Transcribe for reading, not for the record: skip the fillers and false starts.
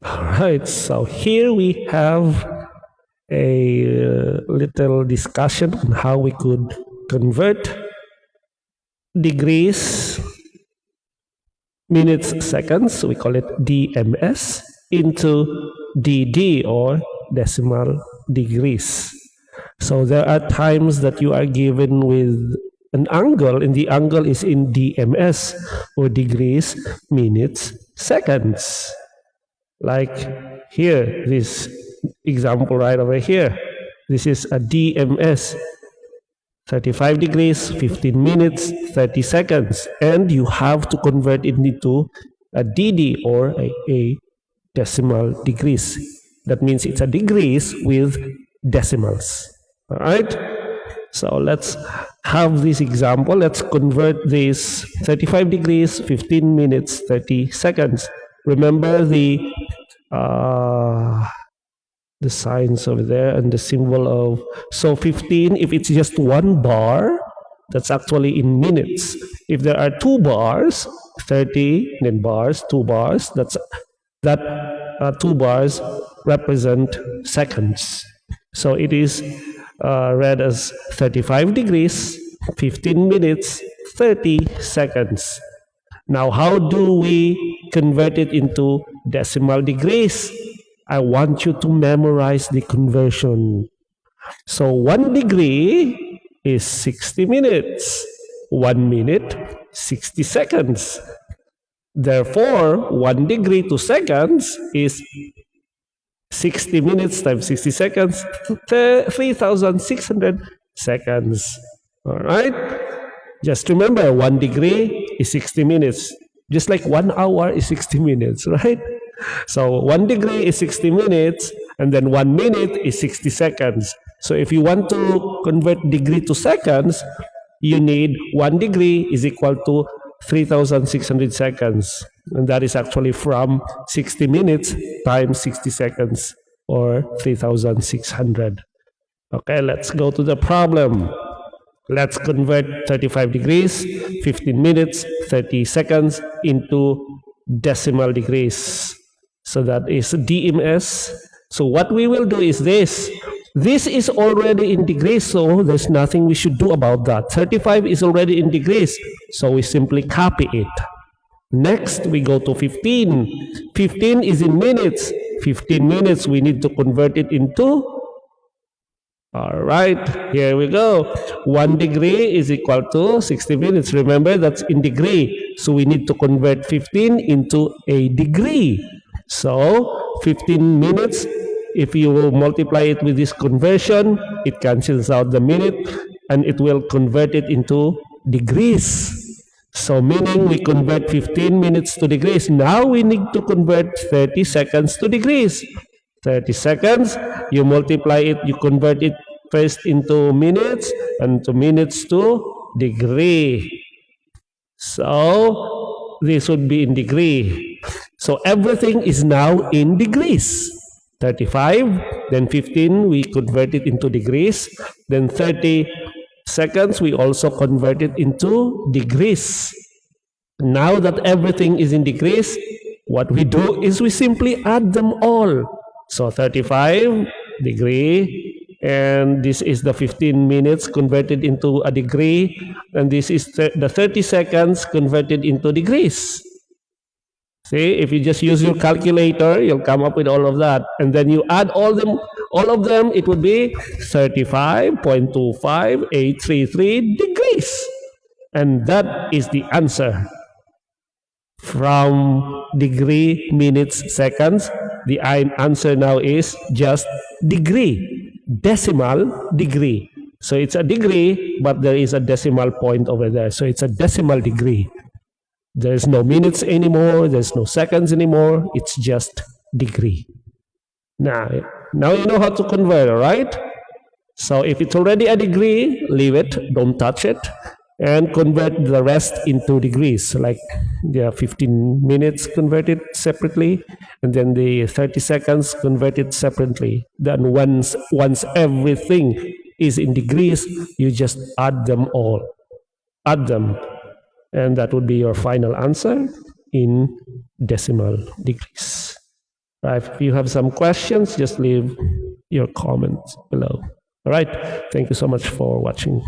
All right, so here we have a little discussion on how we could convert degrees, minutes, seconds, we call it DMS, into DD or decimal degrees. So there are times that you are given with an angle, and the angle is in DMS or degrees, minutes, seconds. Like here, this example right over here. This is a DMS, 35 degrees, 15 minutes, 30 seconds. And you have to convert it into a DD or a decimal degrees. That means it's a degrees with decimals. All right? So let's have this example. Let's convert this 35 degrees, 15 minutes, 30 seconds. Remember the signs over there and the symbol of, so 15, if it's just one bar, that's actually in minutes. If there are two bars, 30, then bars, two bars, that two bars represent seconds. So it is read as 35 degrees, 15 minutes, 30 seconds. Now, how do we convert it into decimal degrees? I want you to memorize the conversion. So 1 degree is 60 minutes. 1 minute, 60 seconds. Therefore, 1 degree to seconds is 60 minutes times 60 seconds, 3,600 seconds. All right? Just remember, 1 degree is 60 minutes. Just like 1 hour is 60 minutes, right? So 1 degree is 60 minutes, and then 1 minute is 60 seconds. So if you want to convert degree to seconds, you need 1 degree is equal to 3,600 seconds. And that is actually from 60 minutes times 60 seconds, or 3,600. Okay, let's go to the problem. Let's convert 35 degrees, 15 minutes, 30 seconds into decimal degrees. So that is DMS. So what we will do is this. This is already in degrees, so there's nothing we should do about that. 35 is already in degrees, so we simply copy it. Next, we go to 15. 15 is in minutes. 15 minutes, we need to convert it into, all right, here we go. 1 degree is equal to 60 minutes. Remember, that's in degree. So we need to convert 15 into a degree. So 15 minutes, if you will multiply it with this conversion, it cancels out the minute and it will convert it into degrees. So meaning we convert 15 minutes to degrees. Now we need to convert 30 seconds to degrees. 30 seconds, you multiply it, you convert it first into minutes, and to minutes to degree. So this would be in degree. So everything is now in degrees. 35, then 15, we convert it into degrees. Then 30 seconds, we also convert it into degrees. Now that everything is in degrees, what we do is we simply add them all. So 35 degree, and this is the 15 minutes converted into a degree, and this is the 30 seconds converted into degrees. See, if you just use your calculator, you'll come up with all of that, and then you add all of them, it would be 35.25833 degrees, and that is the answer. From degree, minutes, seconds, the answer now is just degree, decimal degree. So it's a degree, but there is a decimal point over there. So it's a decimal degree. There's no minutes anymore. There's no seconds anymore. It's just degree. Now you know how to convert, all right? So if it's already a degree, leave it. Don't touch it. And convert the rest into degrees, like the 15 minutes converted separately, and then the 30 seconds converted separately. Then once everything is in degrees, you just add them all. Add them, and that would be your final answer in decimal degrees. Right? If you have some questions, just leave your comments below. All right. Thank you so much for watching.